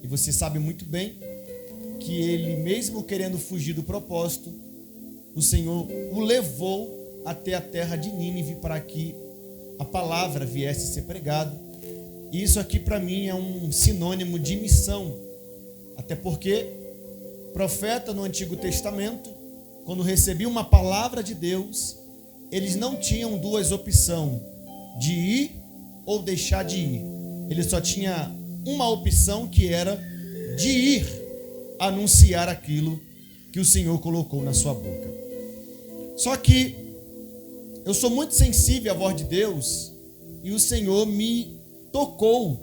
E você sabe muito bem que ele, mesmo querendo fugir do propósito, o Senhor o levou até a terra de Nínive para que a palavra viesse a ser pregada. E isso aqui para mim é um sinônimo de missão. Até porque profeta no Antigo Testamento, quando recebia uma palavra de Deus, eles não tinham duas opções, de ir ou deixar de ir. Ele só tinha uma opção, que era de ir anunciar aquilo que o Senhor colocou na sua boca. Só que eu sou muito sensível à voz de Deus e o Senhor me tocou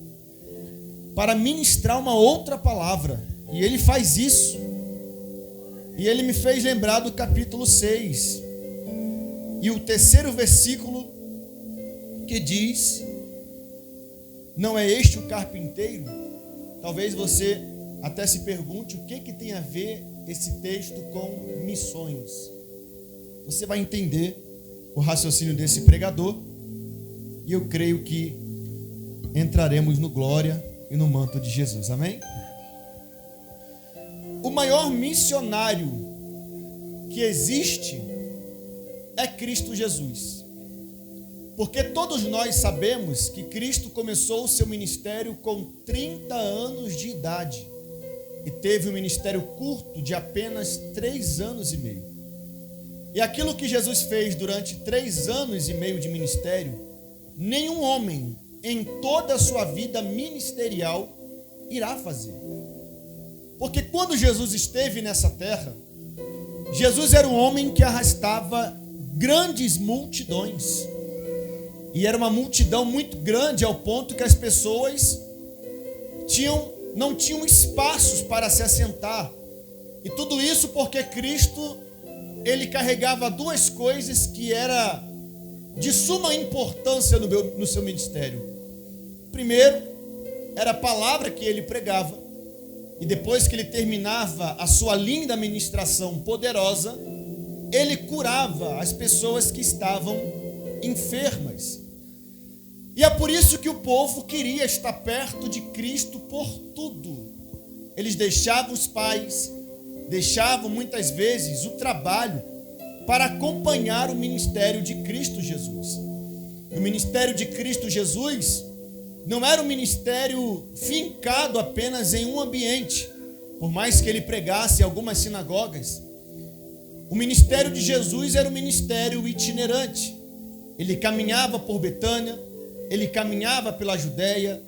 para ministrar uma outra palavra. E Ele faz isso. E Ele me fez lembrar do capítulo 6. E o terceiro versículo que diz: não é este o carpinteiro? Talvez você até se pergunte o que tem a ver esse texto com missões. Você vai entender o raciocínio desse pregador e eu creio que entraremos no glória e no manto de Jesus, amém? O maior missionário que existe é Cristo Jesus. Porque todos nós sabemos que Cristo começou o seu ministério com 30 anos de idade e teve um ministério curto de apenas 3 anos e meio. E aquilo que Jesus fez durante 3 anos e meio de ministério, nenhum homem em toda a sua vida ministerial irá fazer. Porque quando Jesus esteve nessa terra, Jesus era um homem que arrastava grandes multidões. E era uma multidão muito grande ao ponto que as pessoas não tinham espaços para se assentar. E tudo isso porque Cristo, Ele carregava 2 coisas que era de suma importância no seu ministério. Primeiro, era a palavra que Ele pregava. E depois que Ele terminava a sua linda ministração poderosa, Ele curava as pessoas que estavam enfermas. E é por isso que o povo queria estar perto de Cristo por tudo. Eles deixavam os pais, deixavam muitas vezes o trabalho para acompanhar o ministério de Cristo Jesus. O ministério de Cristo Jesus não era um ministério fincado apenas em um ambiente, por mais que ele pregasse em algumas sinagogas. O ministério de Jesus era um ministério itinerante. Ele caminhava por Betânia, ele caminhava pela Judéia,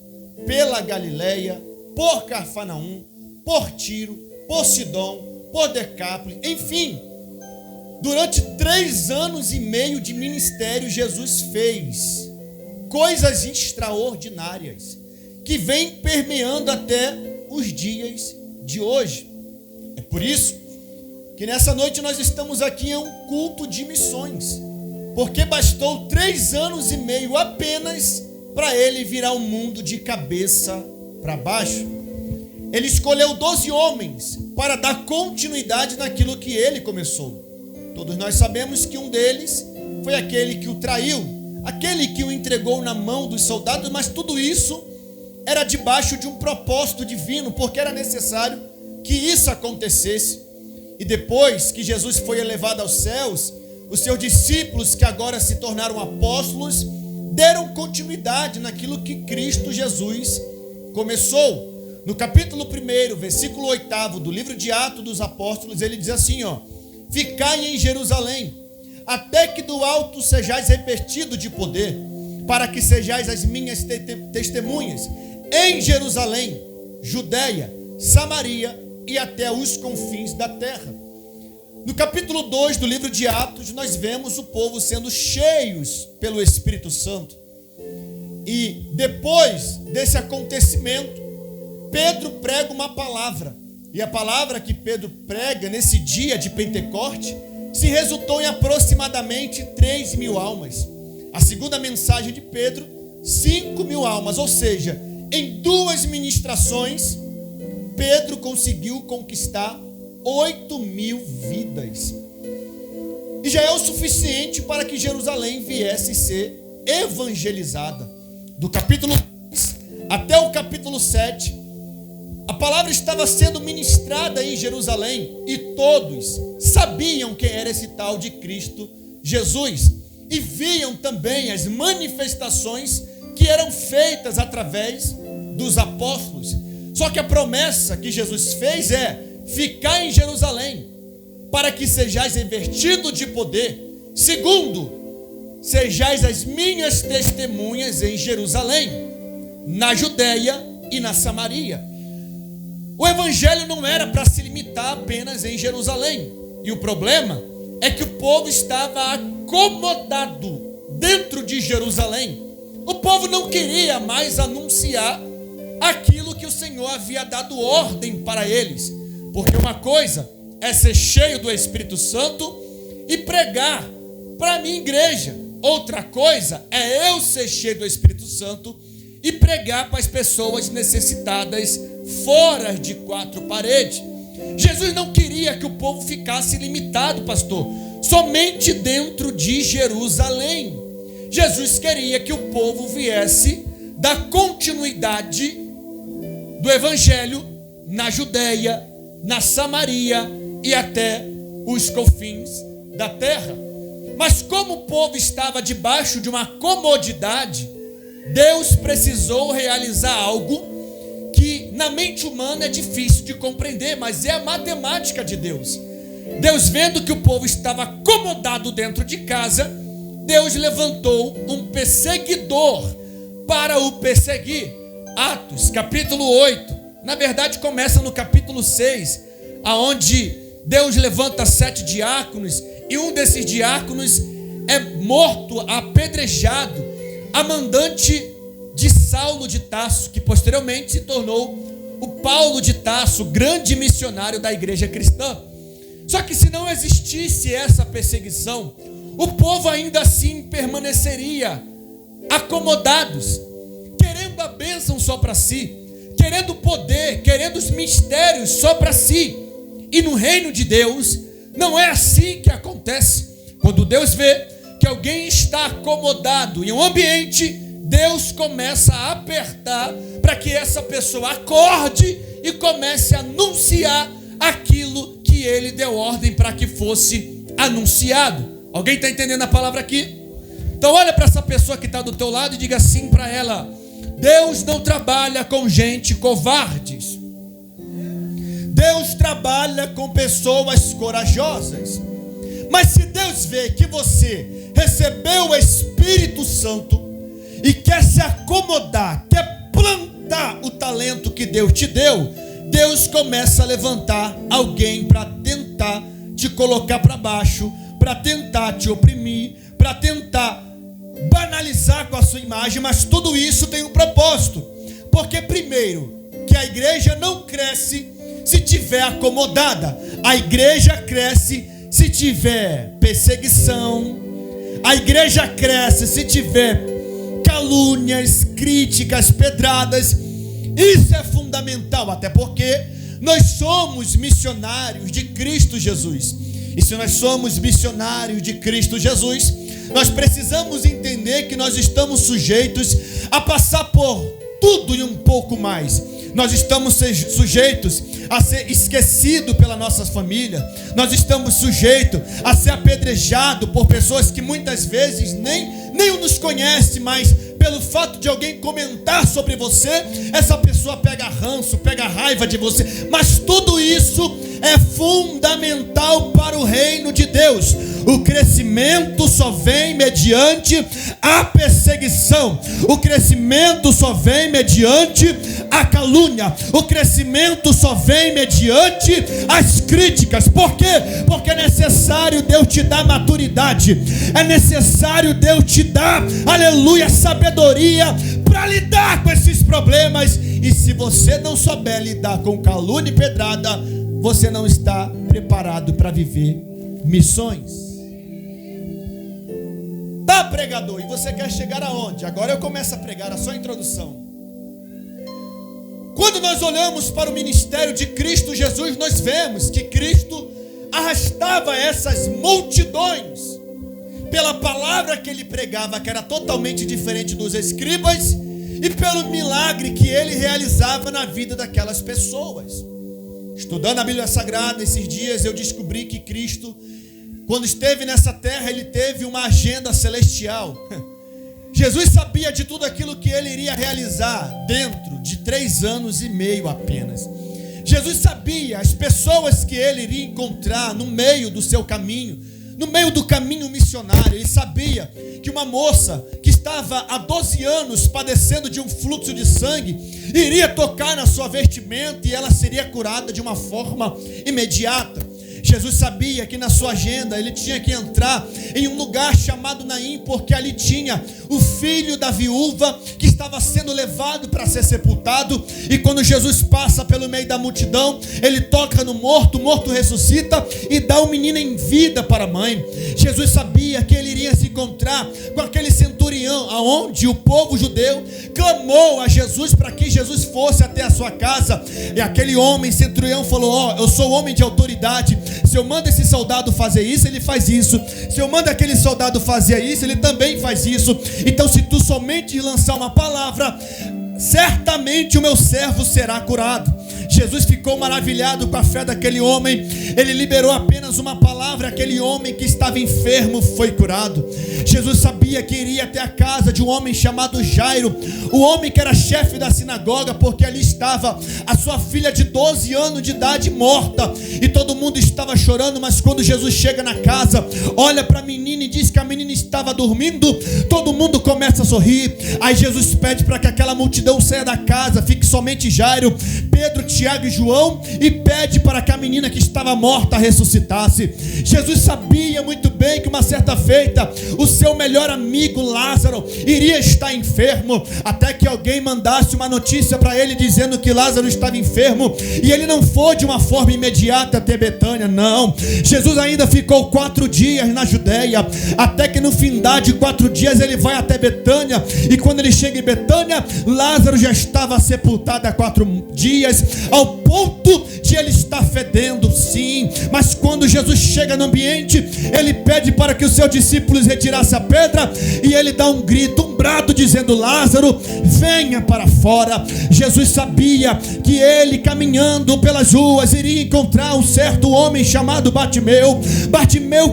pela Galileia, por Cafarnaum, por Tiro, por Sidom, por Decápolis, enfim. Durante 3 anos e meio de ministério, Jesus fez coisas extraordinárias que vêm permeando até os dias de hoje. É por isso que nessa noite nós estamos aqui em um culto de missões, porque bastou 3 anos e meio apenas para ele virar o mundo de cabeça para baixo. Ele escolheu 12 homens para dar continuidade naquilo que ele começou. Todos nós sabemos que um deles foi aquele que o traiu, aquele que o entregou na mão dos soldados, mas tudo isso era debaixo de um propósito divino, porque era necessário que isso acontecesse. E depois que Jesus foi elevado aos céus, os seus discípulos, que agora se tornaram apóstolos, deram continuidade naquilo que Cristo Jesus começou. No capítulo 1, versículo 8 do livro de Atos dos Apóstolos, ele diz assim, ficai em Jerusalém, até que do alto sejais revestidos de poder, para que sejais as minhas testemunhas em Jerusalém, Judeia, Samaria e até os confins da terra. No capítulo 2 do livro de Atos, nós vemos o povo sendo cheios pelo Espírito Santo. E depois desse acontecimento, Pedro prega uma palavra. E a palavra que Pedro prega nesse dia de Pentecoste se resultou em aproximadamente 3.000 almas. A segunda mensagem de Pedro, 5.000 almas. Ou seja, em 2 ministrações, Pedro conseguiu conquistar 8.000 vidas. E já é o suficiente para que Jerusalém viesse ser evangelizada. Do capítulo 3 até o capítulo 7, a palavra estava sendo ministrada em Jerusalém e todos sabiam quem era esse tal de Cristo Jesus e viam também as manifestações que eram feitas através dos apóstolos. Só que a promessa que Jesus fez é ficar em Jerusalém para que sejais revestidos de poder. Segundo, sejais as minhas testemunhas em Jerusalém, na Judeia e na Samaria. O evangelho não era para se limitar apenas em Jerusalém. E o problema é que o povo estava acomodado dentro de Jerusalém. O povo não queria mais anunciar aquilo que o Senhor havia dado ordem para eles. Porque uma coisa é ser cheio do Espírito Santo e pregar para a minha igreja. Outra coisa é eu ser cheio do Espírito Santo e pregar para as pessoas necessitadas fora de quatro paredes. Jesus não queria que o povo ficasse limitado, pastor, somente dentro de Jerusalém. Jesus queria que o povo viesse da continuidade do evangelho na Judeia, na Samaria e até os confins da terra. Mas como o povo estava debaixo de uma comodidade, Deus precisou realizar algo que na mente humana é difícil de compreender, mas é a matemática de Deus. Deus, vendo que o povo estava acomodado dentro de casa, Deus levantou um perseguidor para o perseguir. Atos, capítulo 8, na verdade começa no capítulo 6, aonde Deus levanta 7 diáconos, e um desses diáconos é morto, apedrejado, a mandante de Saulo de Tarso, que posteriormente se tornou o Paulo de Tarso, grande missionário da igreja cristã. Só que se não existisse essa perseguição, o povo ainda assim permaneceria acomodados, querendo a bênção só para si, querendo poder, querendo os mistérios só para si. E no reino de Deus não é assim que acontece. Quando Deus vê que alguém está acomodado em um ambiente, Deus começa a apertar para que essa pessoa acorde e comece a anunciar aquilo que ele deu ordem para que fosse anunciado. Alguém está entendendo a palavra aqui? Então olha para essa pessoa que está do teu lado e diga assim para ela: Deus não trabalha com gente covardes. Deus trabalha com pessoas corajosas. Mas se Deus vê que você recebeu o Espírito Santo e quer se acomodar, quer plantar o talento que Deus te deu, Deus começa a levantar alguém para tentar te colocar para baixo, para tentar te oprimir, para tentar banalizar com a sua imagem. Mas tudo isso tem um propósito. Porque primeiro, que a igreja não cresce se tiver acomodada. A igreja cresce se tiver perseguição. A igreja cresce se tiver calúnias, críticas, pedradas. Isso é fundamental, até porque nós somos missionários de Cristo Jesus. E se nós somos missionários de Cristo Jesus, nós precisamos entender que nós estamos sujeitos a passar por tudo e um pouco mais. Nós estamos sujeitos a ser esquecidos pela nossa família. Nós estamos sujeitos a ser apedrejados por pessoas que muitas vezes nem nos conhecem, mas pelo fato de alguém comentar sobre você, essa pessoa pega ranço, pega raiva de você. Mas tudo isso é fundamental para o reino de Deus. O crescimento só vem mediante a perseguição. O crescimento só vem mediante a calúnia. O crescimento só vem mediante as críticas. Por quê? Porque é necessário Deus te dar maturidade. É necessário Deus te dar, aleluia, sabedoria para lidar com esses problemas. E se você não souber lidar com calúnia e pedrada, você não está preparado para viver missões. Tá, pregador, e você quer chegar aonde? Agora eu começo a pregar a sua introdução. Quando nós olhamos para o ministério de Cristo Jesus, nós vemos que Cristo arrastava essas multidões pela palavra que ele pregava, que era totalmente diferente dos escribas e pelo milagre que ele realizava na vida daquelas pessoas. Estudando a Bíblia Sagrada esses dias, eu descobri que Cristo, quando esteve nessa terra, ele teve uma agenda celestial. Jesus sabia de tudo aquilo que ele iria realizar dentro de 3 anos e meio apenas. Jesus sabia as pessoas que ele iria encontrar no meio do seu caminho, no meio do caminho missionário. Ele sabia que uma moça que estava há 12 anos padecendo de um fluxo de sangue iria tocar na sua vestimenta e ela seria curada de uma forma imediata. Jesus sabia que na sua agenda ele tinha que entrar em um lugar chamado Naim, porque ali tinha o filho da viúva que estava sendo levado para ser sepultado. E quando Jesus passa pelo meio da multidão, ele toca no morto, o morto ressuscita e dá o menino em vida para a mãe. Jesus sabia que ele iria se encontrar com aquele centurião, aonde o povo judeu clamou a Jesus para que Jesus fosse até a sua casa. E aquele homem centurião falou: eu sou homem de autoridade. Se eu mando esse soldado fazer isso, ele faz isso. Se eu mando aquele soldado fazer isso, ele também faz isso. Então, se tu somente lançar uma palavra, certamente o meu servo será curado. Jesus ficou maravilhado com a fé daquele homem. Ele liberou apenas uma palavra, aquele homem que estava enfermo foi curado. Jesus sabia que iria até a casa de um homem chamado Jairo, o homem que era chefe da sinagoga, porque ali estava a sua filha de 12 anos de idade morta, e todo mundo estava chorando. Mas quando Jesus chega na casa, olha para a menina e diz que a menina estava dormindo, todo mundo começa a sorrir. Aí Jesus pede para que aquela multidão saia da casa, fique somente Jairo, Pedro, Tiago e João, e pede para que a menina que estava morta ressuscitasse. Jesus sabia muito bem que uma certa feita o seu melhor amigo Lázaro iria estar enfermo, até que alguém mandasse uma notícia para ele dizendo que Lázaro estava enfermo, e ele não foi de uma forma imediata até Betânia, não. Jesus ainda ficou 4 dias na Judéia, até que no findar de 4 dias ele vai até Betânia, e quando ele chega em Betânia, Lázaro já estava sepultado há 4 dias, ao ponto de ele estar fedendo, sim. Mas quando Jesus chega no ambiente, ele pede para que os seus discípulos retirassem a pedra, e ele dá um grito, um brado, dizendo: Lázaro, venha para fora. Jesus sabia que ele, caminhando pelas ruas, iria encontrar um certo homem chamado Bartimeu,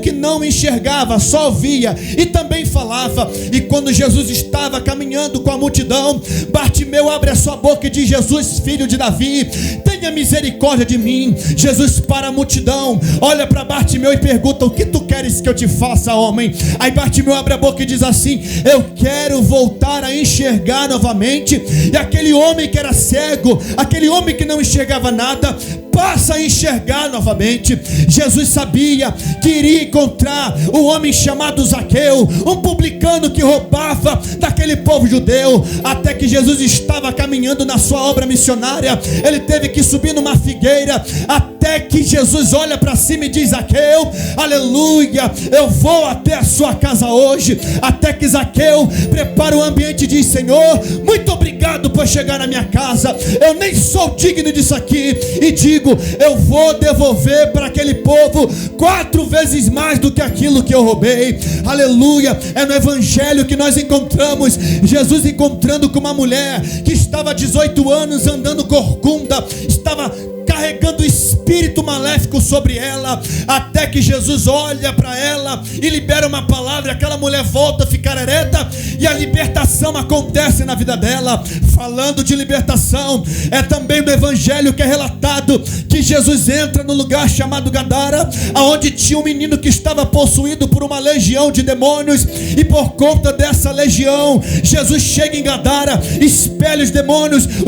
que não enxergava, só ouvia e também falava. E quando Jesus estava caminhando com a multidão, Bartimeu abre a sua boca e diz: Jesus, filho de Davi, tenha misericórdia de mim. Jesus para a multidão, olha para Bartimeu e pergunta: o que tu queres que eu te faça, homem? Aí Bartimeu abre a boca e diz assim: eu quero voltar a enxergar novamente. E aquele homem que era cego, aquele homem que não enxergava nada, passa a enxergar novamente. Jesus sabia que iria encontrar um homem chamado Zaqueu, um publicano que roubava daquele povo judeu. Até que Jesus estava caminhando na sua obra missionária, ele teve que subir numa figueira, até que Jesus olha para cima e diz: Zaqueu, aleluia, eu vou até a sua casa hoje. Até que Zaqueu prepara o ambiente e diz: Senhor, muito obrigado por chegar na minha casa, eu nem sou digno disso aqui, e digo, eu vou devolver para aquele povo 4 vezes mais do que aquilo que eu roubei. Aleluia. É no evangelho que nós encontramos Jesus encontrando com uma mulher que estava há 18 anos andando corcunda, estava carregando o espírito maléfico sobre ela, até que Jesus olha para ela e libera uma palavra. Aquela mulher volta a ficar ereta e a libertação acontece na vida dela. Falando de libertação, é também no evangelho que é relatado que Jesus entra no lugar chamado Gadara, aonde tinha um menino que estava possuído por uma legião de demônios, e por conta dessa legião, Jesus chega em Gadara, expele os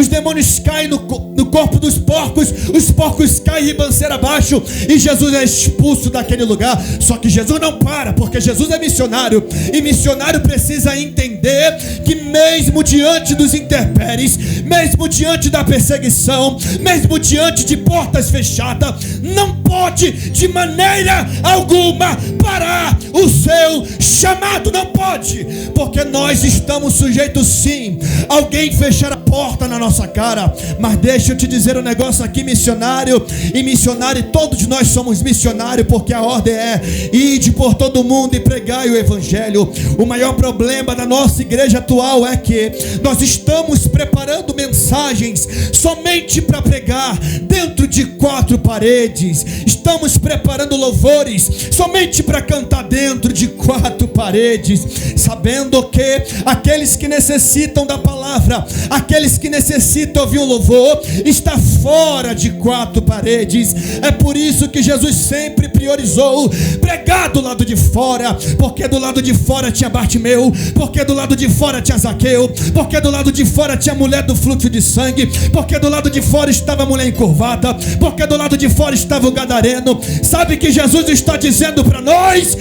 demônios caem no corpo dos porcos, os porcos caem ribanceira abaixo, e Jesus é expulso daquele lugar. Só que Jesus não para, porque Jesus é missionário, e missionário precisa entender que mesmo diante dos intempéries, mesmo diante da perseguição, mesmo diante de portas fechadas, não pode de maneira alguma parar o seu chamado, não pode, porque nós estamos sujeitos sim a alguém fechar a porta na nossa cara. Mas deixa eu te dizer um negócio aqui, missionário, e todos nós somos missionários, porque a ordem é: ide por todo mundo e pregai o evangelho. O maior problema da nossa nossa igreja atual é que nós estamos preparando mensagens somente para pregar dentro de 4 paredes. Estamos preparando louvores somente para cantar dentro de 4 paredes, sabendo que aqueles que necessitam da palavra, aqueles que necessitam ouvir um louvor, está fora de 4 paredes. É por isso que Jesus sempre priorizou pregar do lado de fora, porque do lado de fora tinha Bartimeu, porque do lado de fora tinha Zaqueu, porque do lado de fora tinha a mulher do fluxo de sangue, porque do lado de fora estava a mulher encurvada, porque do lado de fora estava o gadareno. Sabe que Jesus está dizendo para nós?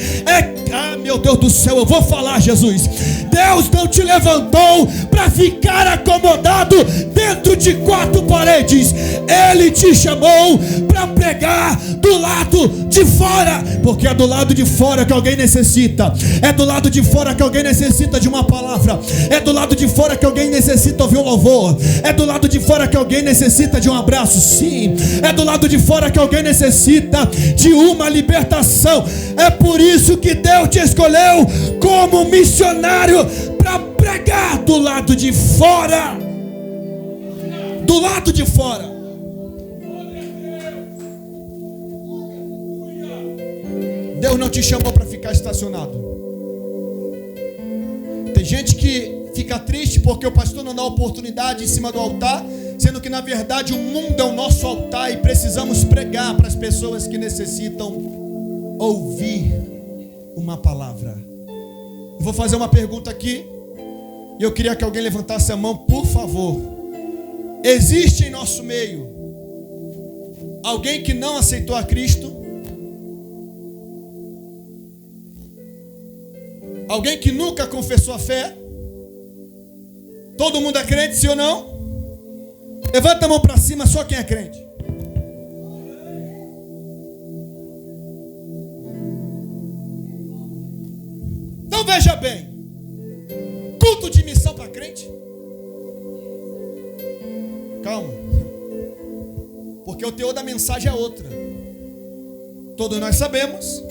Meu Deus do céu, eu vou falar, Jesus. Deus não te levantou para ficar acomodado dentro de 4 paredes. Ele te chamou para pregar do lado de fora, porque é do lado de fora que alguém necessita, é do lado de fora que alguém necessita de uma palavra, é do lado de fora que alguém necessita ouvir um louvor, é do lado de fora que alguém necessita de um abraço, sim, é do lado de fora que alguém necessita de uma libertação. É por isso que Deus te escolheu como missionário para pregar do lado de fora. Do lado de fora. Deus não te chamou para ficar estacionado. Tem gente que fica triste porque o pastor não dá oportunidade em cima do altar, sendo que na verdade o mundo é o nosso altar e precisamos pregar para as pessoas que necessitam ouvir uma palavra. Eu vou fazer uma pergunta aqui e eu queria que alguém levantasse a mão, por favor. Existe em nosso meio alguém que não aceitou a Cristo? Alguém que nunca confessou a fé? Todo mundo é crente, sim ou não? Levanta a mão para cima, só quem é crente. Então veja bem, culto de missão para crente? Calma, porque o teor da mensagem é outra. Todos nós sabemos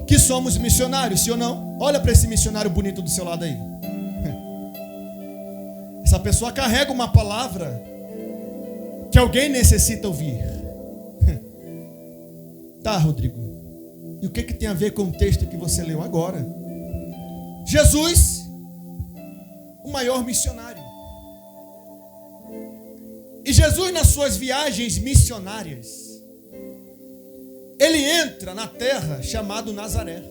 que somos missionários, sim ou não? Olha para esse missionário bonito do seu lado aí. Essa pessoa carrega uma palavra que alguém necessita ouvir. Tá, Rodrigo, e o que tem a ver com o texto que você leu agora? Jesus, o maior missionário. E Jesus, nas suas viagens missionárias, ele entra na terra chamada Nazaré.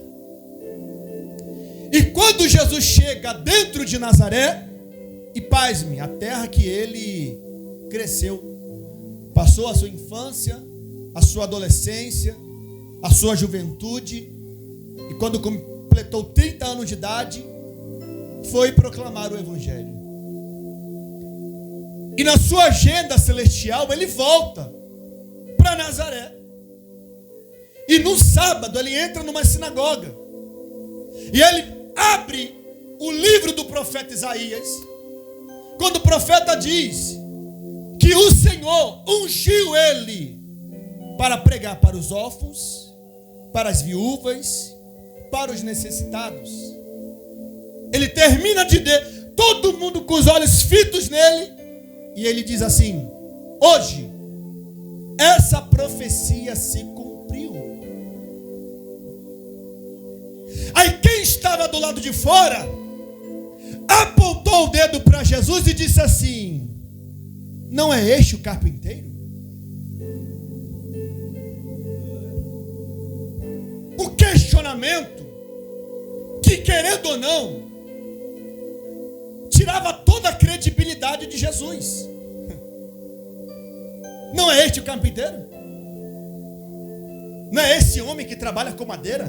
E quando Jesus chega dentro de Nazaré, e pasme, a terra que ele cresceu, passou a sua infância, a sua adolescência, a sua juventude, e quando completou 30 anos de idade, foi proclamar o Evangelho. E na sua agenda celestial, ele volta para Nazaré. E no sábado ele entra numa sinagoga. E ele abre o livro do profeta Isaías. Quando o profeta diz que o Senhor ungiu ele para pregar para os órfãos, para as viúvas, para os necessitados. Ele termina de ler, todo mundo com os olhos fitos nele. E ele diz assim: hoje essa profecia se cumpriu. Aí quem estava do lado de fora apontou o dedo para Jesus e disse assim: não é este o carpinteiro? O questionamento que, querendo ou não, tirava toda a credibilidade de Jesus. Não é este o carpinteiro? Não é esse homem que trabalha com madeira?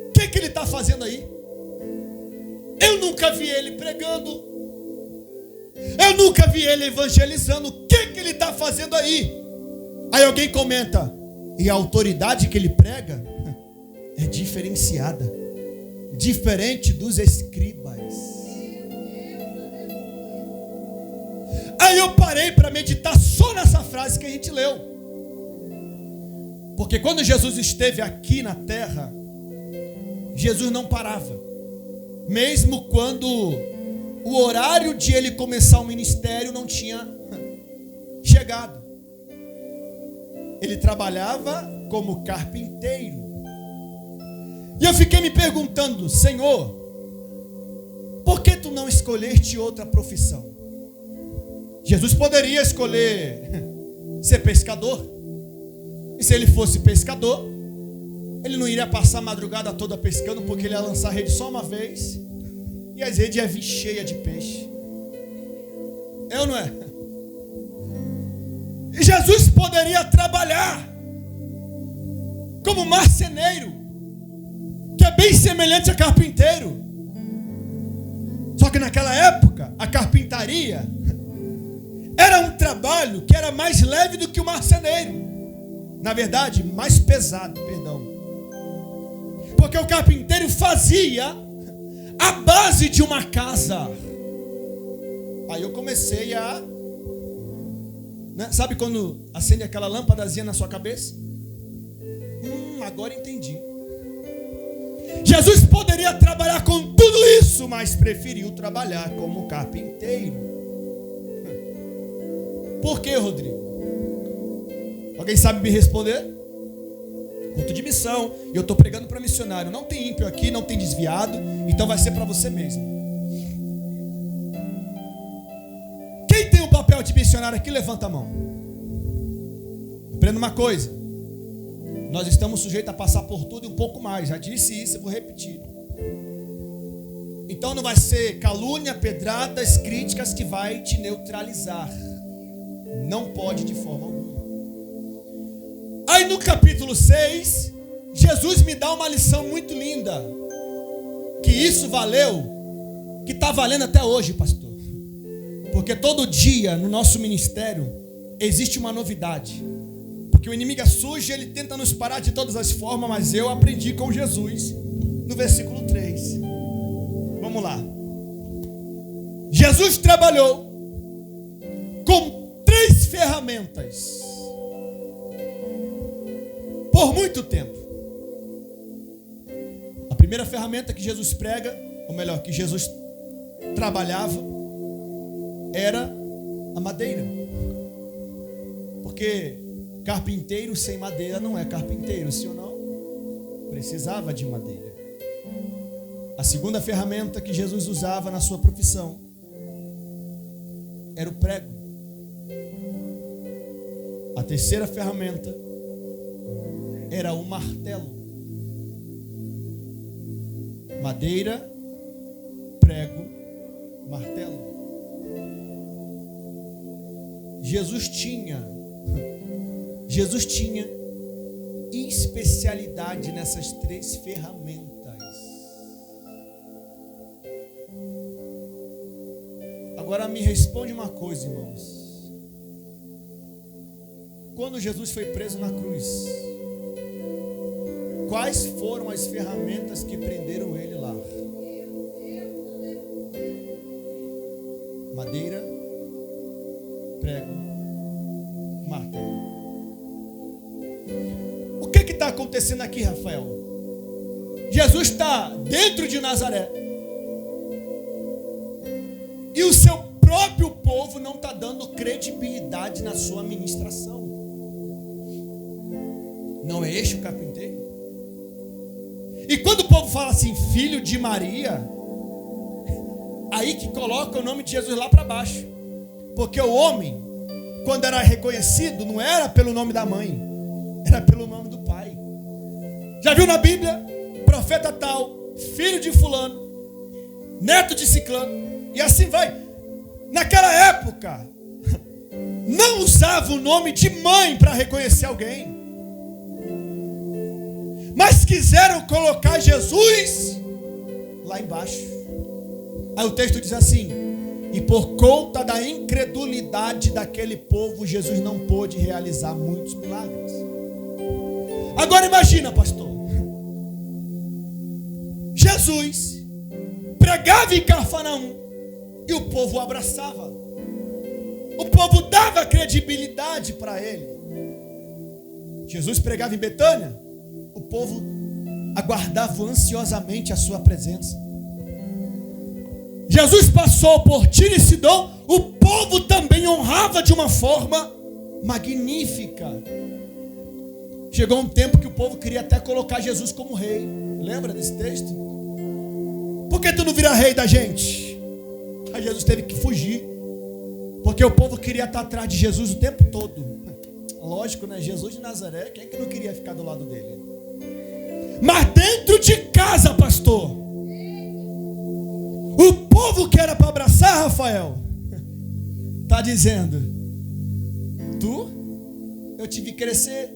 O que ele está fazendo aí? Eu nunca vi ele pregando. Eu nunca vi ele evangelizando. O que ele está fazendo aí? Aí alguém comenta: e a autoridade que ele prega é diferenciada, diferente dos escribas. Aí eu parei para meditar só nessa frase que a gente leu. Porque quando Jesus esteve aqui na terra, Jesus não parava. mesmo quando o horário de ele começar o ministério não tinha chegado. Ele trabalhava como carpinteiro. E eu fiquei me perguntando: Senhor, por que tu não escolheste outra profissão? Jesus poderia escolher ser pescador. E se ele fosse pescador, ele não iria passar a madrugada toda pescando, porque ele ia lançar a rede só uma vez e as redes iam vir cheias de peixe. É ou não é? E Jesus poderia trabalhar como marceneiro, que é bem semelhante a carpinteiro. Só que naquela época, a carpintaria era um trabalho que era mais leve do que o marceneiro. Na verdade, mais pesado, perdão. Porque o carpinteiro fazia a base de uma casa. Aí eu comecei a... Sabe quando acende aquela lâmpadazinha na sua cabeça? Agora entendi. Jesus poderia trabalhar com tudo isso, mas preferiu trabalhar como carpinteiro. Por quê, Rodrigo? Alguém sabe me responder? Culto de missão. E eu estou pregando para missionário. Não tem ímpio aqui, não tem desviado. Então vai ser para você mesmo. Quem tem o papel de missionário aqui, levanta a mão. Aprenda uma coisa: nós estamos sujeitos a passar por tudo e um pouco mais. Já disse isso, eu vou repetir. Então não vai ser calúnia, pedradas, críticas que vai te neutralizar. Não pode de forma alguma. Aí no capítulo 6, Jesus me dá uma lição muito linda. Que isso valeu, que está valendo até hoje, pastor. Porque todo dia no nosso ministério existe uma novidade. Porque o inimigo é sujo, ele tenta nos parar de todas as formas, mas eu aprendi com Jesus no versículo 3. Vamos lá. Jesus trabalhou com 3 ferramentas por muito tempo. A primeira ferramenta que Jesus prega, ou melhor, que Jesus trabalhava, era a madeira. Porque carpinteiro sem madeira não é carpinteiro, sim ou não? Precisava de madeira. A segunda ferramenta que Jesus usava na sua profissão era o prego. A terceira ferramenta era o martelo. Madeira, prego, martelo. Jesus tinha especialidade nessas 3 ferramentas. Agora me responde uma coisa, irmãos. Quando Jesus foi preso na cruz, quais foram as ferramentas que prenderam ele lá? Madeira, prego, martelo. O que está acontecendo aqui, Rafael? Jesus está dentro de Nazaré e o seu próprio povo não está dando credibilidade na sua ministração. Não é este o carpinteiro? E quando o povo fala assim, filho de Maria, aí que coloca o nome de Jesus lá para baixo. Porque o homem, quando era reconhecido, não era pelo nome da mãe, era pelo nome do pai. Já viu na Bíblia? Profeta tal, filho de fulano, neto de ciclano, e assim vai. Naquela época, não usava o nome de mãe para reconhecer alguém. Mas quiseram colocar Jesus lá embaixo. Aí o texto diz assim: e por conta da incredulidade daquele povo, Jesus não pôde realizar muitos milagres. Agora imagina, pastor, Jesus pregava em Cafarnaum e o povo o abraçava. O povo dava credibilidade para ele. Jesus pregava em Betânia, o povo aguardava ansiosamente a sua presença. Jesus passou por Tiro e Sidom, o povo também honrava de uma forma magnífica. Chegou um tempo que o povo queria até colocar Jesus como rei. Lembra desse texto? Por que tu não vira rei da gente? Aí Jesus teve que fugir, porque o povo queria estar atrás de Jesus o tempo todo. Lógico, né? Jesus de Nazaré, quem é que não queria ficar do lado dele? Mas dentro de casa, pastor, o povo que era para abraçar Rafael está dizendo: eu tive que crescer,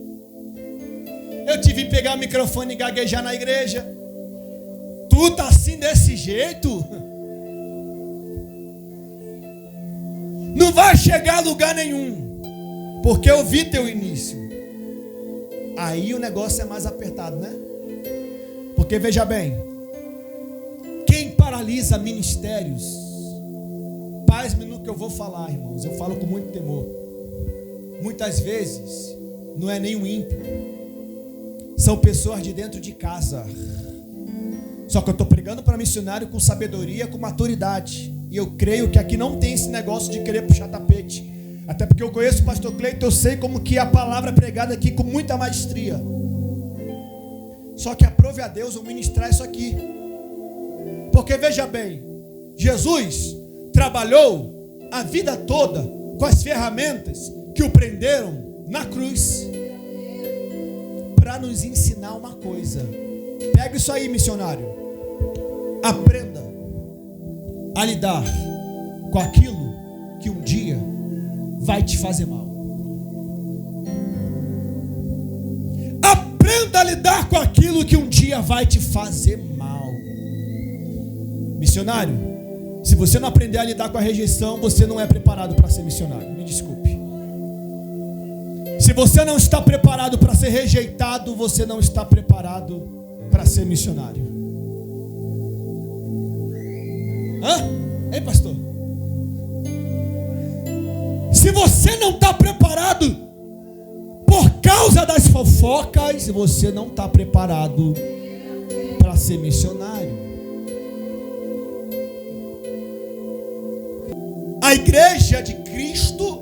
eu tive que pegar o microfone e gaguejar na igreja. Tu tá assim desse jeito, não vai chegar a lugar nenhum, porque eu vi teu início. Aí o negócio é mais apertado, né? Porque veja bem, quem paralisa ministérios, pasme no que eu vou falar, irmãos, eu falo com muito temor. Muitas vezes não é nem um ímpio, são pessoas de dentro de casa. Só que eu estou pregando para missionário com sabedoria, com maturidade. E eu creio que aqui não tem esse negócio de querer puxar tapete. Até porque eu conheço o pastor Cleiton, eu sei como que a palavra é pregada aqui com muita maestria. Só que aprove a Deus eu ministrar isso aqui. Porque veja bem, Jesus trabalhou a vida toda com as ferramentas que o prenderam na cruz, para nos ensinar uma coisa. Pega isso aí, missionário. Aprenda a lidar com aquilo que um dia vai te fazer mal. Aprenda a lidar com aquilo que um dia vai te fazer mal. Missionário, se você não aprender a lidar com a rejeição, você não é preparado para ser missionário. Me desculpe. Se você não está preparado para ser rejeitado, você não está preparado para ser missionário. Ei, pastor? Se você não está preparado por causa das fofocas, você não está preparado para ser missionário. A igreja de Cristo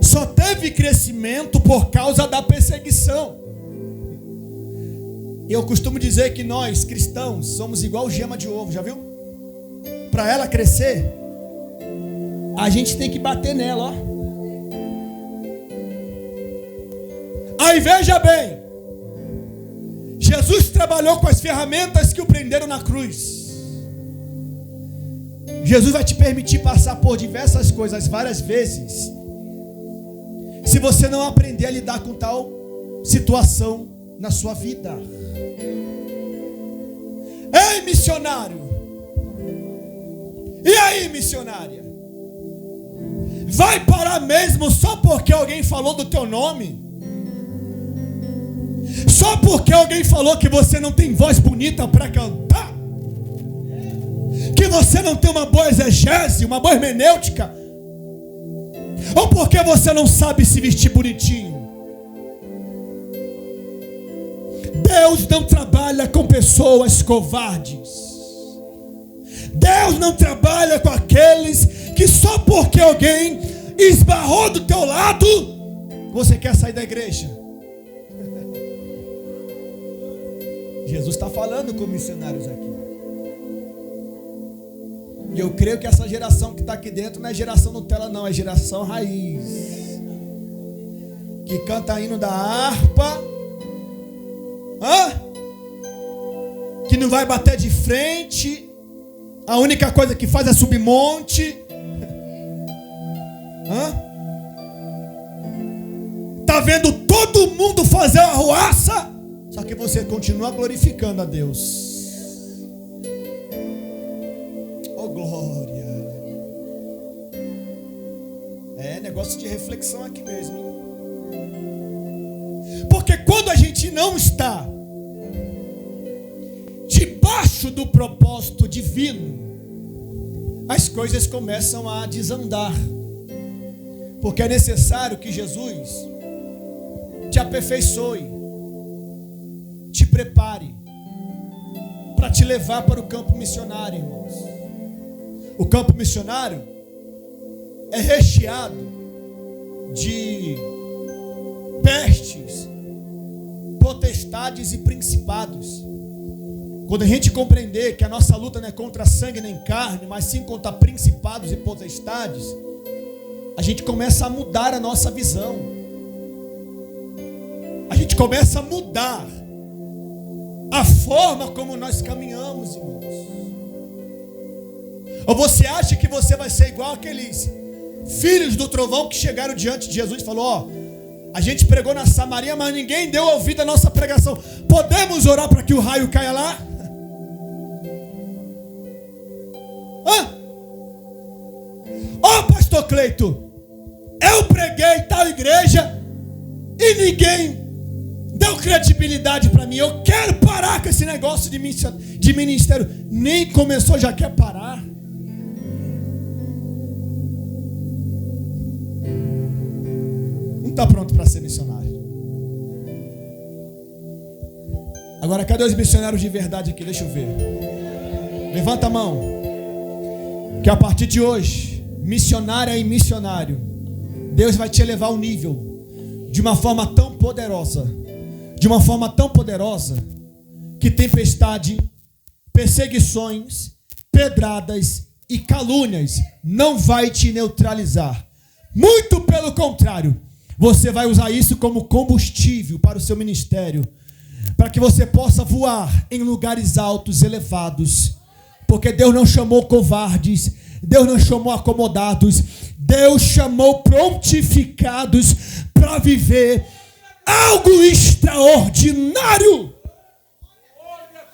só teve crescimento por causa da perseguição. Eu costumo dizer que nós, cristãos, somos igual gema de ovo, já viu? Para ela crescer, a gente tem que bater nela, ó. Aí veja bem, Jesus trabalhou com as ferramentas que o prenderam na cruz. Jesus vai te permitir passar por diversas coisas várias vezes, se você não aprender a lidar com tal situação na sua vida. Ei, missionário! E aí, missionária? Vai parar mesmo só porque alguém falou do teu nome? Só porque alguém falou que você não tem voz bonita para cantar? Que você não tem uma boa exegese, uma boa hermenêutica? Ou porque você não sabe se vestir bonitinho? Deus não trabalha com pessoas covardes. Deus não trabalha com aqueles que só porque alguém esbarrou do teu lado, você quer sair da igreja. Jesus está falando com missionários aqui. E eu creio que essa geração que está aqui dentro não é geração Nutella, não, é geração raiz, que canta hino da harpa, que não vai bater de frente, a única coisa que faz é subir monte. Tá vendo todo mundo fazer uma arruaça, só que você continua glorificando a Deus. Oh, glória. É negócio de reflexão aqui mesmo, hein? Porque quando a gente não está debaixo do propósito divino, as coisas começam a desandar. Porque é necessário que Jesus te aperfeiçoe, te prepare para te levar para o campo missionário, irmãos. O campo missionário é recheado de pestes, potestades e principados. Quando a gente compreender que a nossa luta não é contra sangue nem carne, mas sim contra principados e potestades, a gente começa a mudar a nossa visão. A gente começa a mudar a forma como nós caminhamos, irmãos. Ou você acha que você vai ser igual aqueles filhos do trovão que chegaram diante de Jesus e falou: ó, a gente pregou na Samaria, mas ninguém deu ouvido à nossa pregação. Podemos orar para que o raio caia lá? Pastor Cleito, eu preguei em tal igreja e ninguém deu credibilidade para mim. Eu quero parar com esse negócio de ministério. Nem começou, já quer parar. Não está pronto para ser missionário. Agora, cadê os missionários de verdade aqui? Deixa eu ver. Levanta a mão. Que a partir de hoje, missionária e missionário, Deus vai te elevar ao nível de uma forma tão poderosa, que tempestade, perseguições, pedradas e calúnias não vai te neutralizar. Muito pelo contrário, você vai usar isso como combustível para o seu ministério, para que você possa voar em lugares altos, elevados, porque Deus não chamou covardes, Deus não chamou acomodados, Deus chamou prontificados para viver algo extraordinário.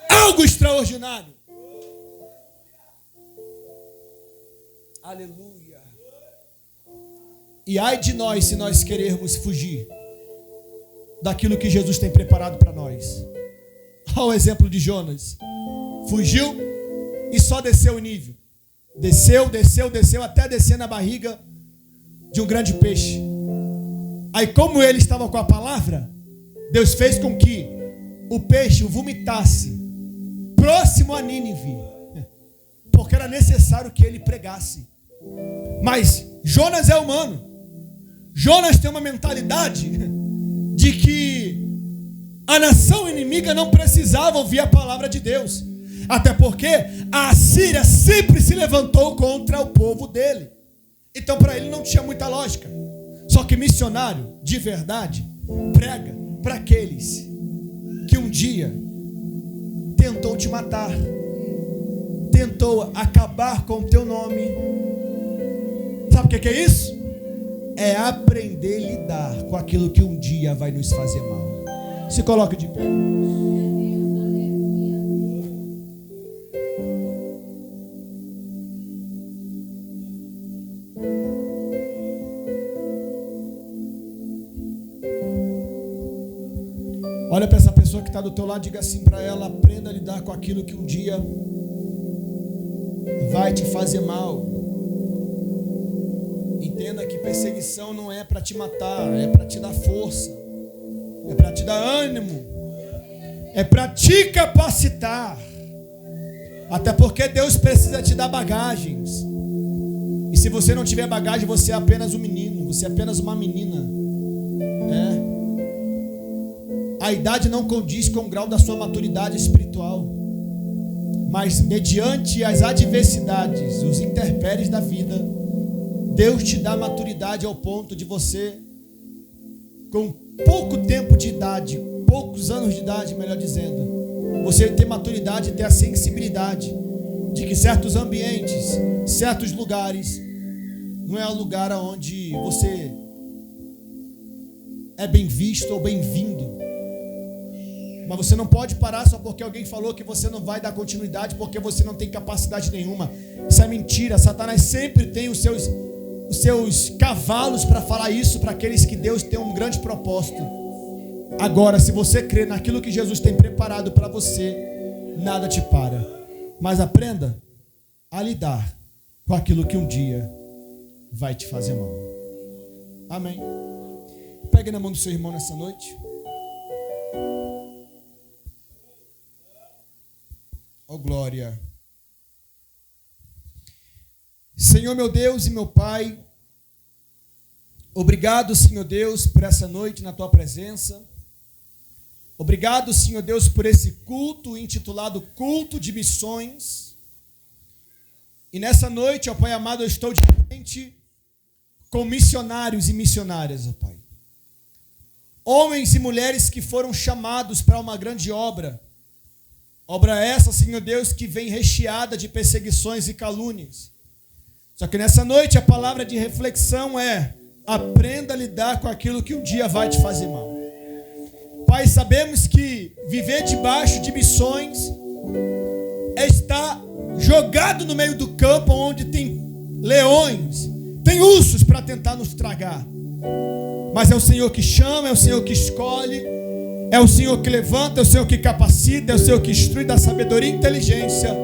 Algo extraordinário. Aleluia. E ai de nós se nós querermos fugir daquilo que Jesus tem preparado para nós. Olha o exemplo de Jonas. Fugiu e só desceu o nível. Desceu, até descer na barriga de um grande peixe. Aí, como ele estava com a palavra, Deus fez com que o peixe o vomitasse próximo a Nínive, porque era necessário que ele pregasse. Mas Jonas é humano. Jonas tem uma mentalidade de que a nação inimiga não precisava ouvir a palavra de Deus. Até porque a Assíria sempre se levantou contra o povo dele. Então para ele não tinha muita lógica. Só que missionário, de verdade, prega para aqueles que um dia tentou te matar, tentou acabar com o teu nome. Sabe o que é isso? É aprender a lidar com aquilo que um dia vai nos fazer mal. Se coloque de pé. Olha para essa pessoa que está do teu lado e diga assim para ela: aprenda a lidar com aquilo que um dia vai te fazer mal. Entenda que perseguição não é para te matar, é para te dar força, é para te dar ânimo, é para te capacitar. Até porque Deus precisa te dar bagagens. E se você não tiver bagagem, você é apenas um menino, você é apenas uma menina. A idade não condiz com o grau da sua maturidade espiritual. Mas mediante as adversidades, os intempéries da vida, Deus te dá maturidade ao ponto de você, com pouco tempo de idade, poucos anos de idade, melhor dizendo, você ter maturidade e ter a sensibilidade de que certos ambientes, certos lugares, não é o lugar onde você é bem visto ou bem-vindo. Mas você não pode parar só porque alguém falou que você não vai dar continuidade, porque você não tem capacidade nenhuma. Isso é mentira. Satanás sempre tem os seus cavalos para falar isso para aqueles que Deus tem um grande propósito. Agora, se você crer naquilo que Jesus tem preparado para você, nada te para. Mas aprenda a lidar com aquilo que um dia vai te fazer mal. Amém. Pegue na mão do seu irmão nessa noite. Oh, glória. Senhor meu Deus e meu Pai, obrigado, Senhor Deus, por essa noite na Tua presença. Obrigado, Senhor Deus, por esse culto intitulado Culto de Missões. E nessa noite, ó Pai amado, eu estou de frente com missionários e missionárias, ó Pai. Homens e mulheres que foram chamados para uma grande obra. Obra essa, Senhor Deus, que vem recheada de perseguições e calúnias. Só que nessa noite a palavra de reflexão é: aprenda a lidar com aquilo que um dia vai te fazer mal. Pai, sabemos que viver debaixo de missões é estar jogado no meio do campo onde tem leões, tem ursos para tentar nos tragar. Mas é o Senhor que chama, é o Senhor que escolhe, é o Senhor que levanta, é o Senhor que capacita, é o Senhor que instrui, dá sabedoria e inteligência.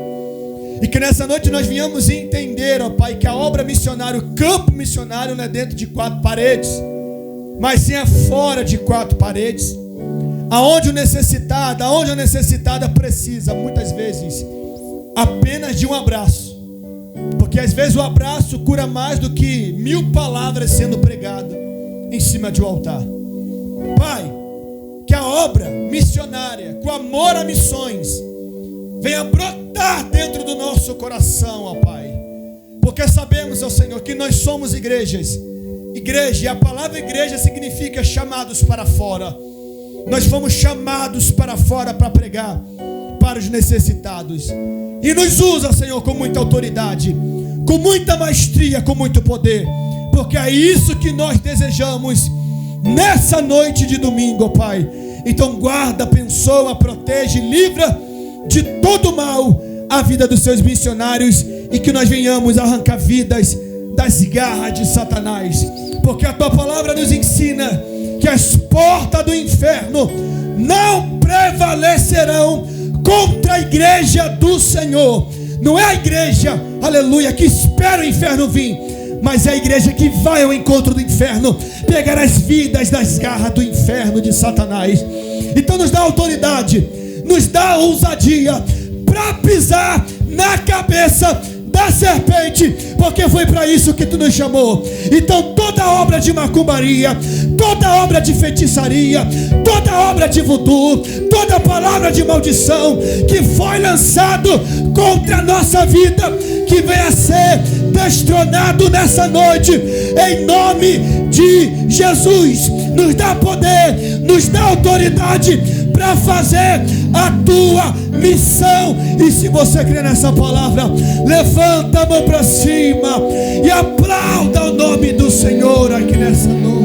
E que nessa noite nós venhamos entender, ó Pai, que a obra missionária, o campo missionário não é dentro de 4 paredes, mas sim é fora de 4 paredes, aonde a necessitada precisa, muitas vezes, apenas de um abraço. Porque às vezes o abraço cura mais do que 1000 palavras sendo pregadas em cima de um altar. Pai, que a obra missionária, com amor a missões, venha brotar dentro do nosso coração, ó Pai. Porque sabemos, ó Senhor, que nós somos igrejas. Igreja, e a palavra igreja significa chamados para fora. Nós fomos chamados para fora para pregar para os necessitados. E nos usa, Senhor, com muita autoridade, com muita maestria, com muito poder. Porque é isso que nós desejamos nessa noite de domingo, ó Pai. Então guarda, abençoa, protege, livra de todo mal a vida dos seus missionários, e que nós venhamos arrancar vidas das garras de Satanás. Porque a tua palavra nos ensina que as portas do inferno não prevalecerão contra a igreja do Senhor. Não é a igreja, aleluia, que espera o inferno vir, mas é a igreja que vai ao encontro do inferno, pegar as vidas das garras do inferno de Satanás. Então nos dá autoridade, nos dá ousadia para pisar na cabeça da serpente, porque foi para isso que tu nos chamou. Então toda obra de macumbaria, toda obra de feitiçaria, toda obra de voodoo, toda palavra de maldição que foi lançado contra a nossa vida, que venha a ser destronado nessa noite, em nome de Jesus. Nos dá poder, nos dá autoridade para fazer a tua missão. E se você crê nessa palavra, levanta a mão para cima e aplauda o nome do Senhor aqui nessa noite.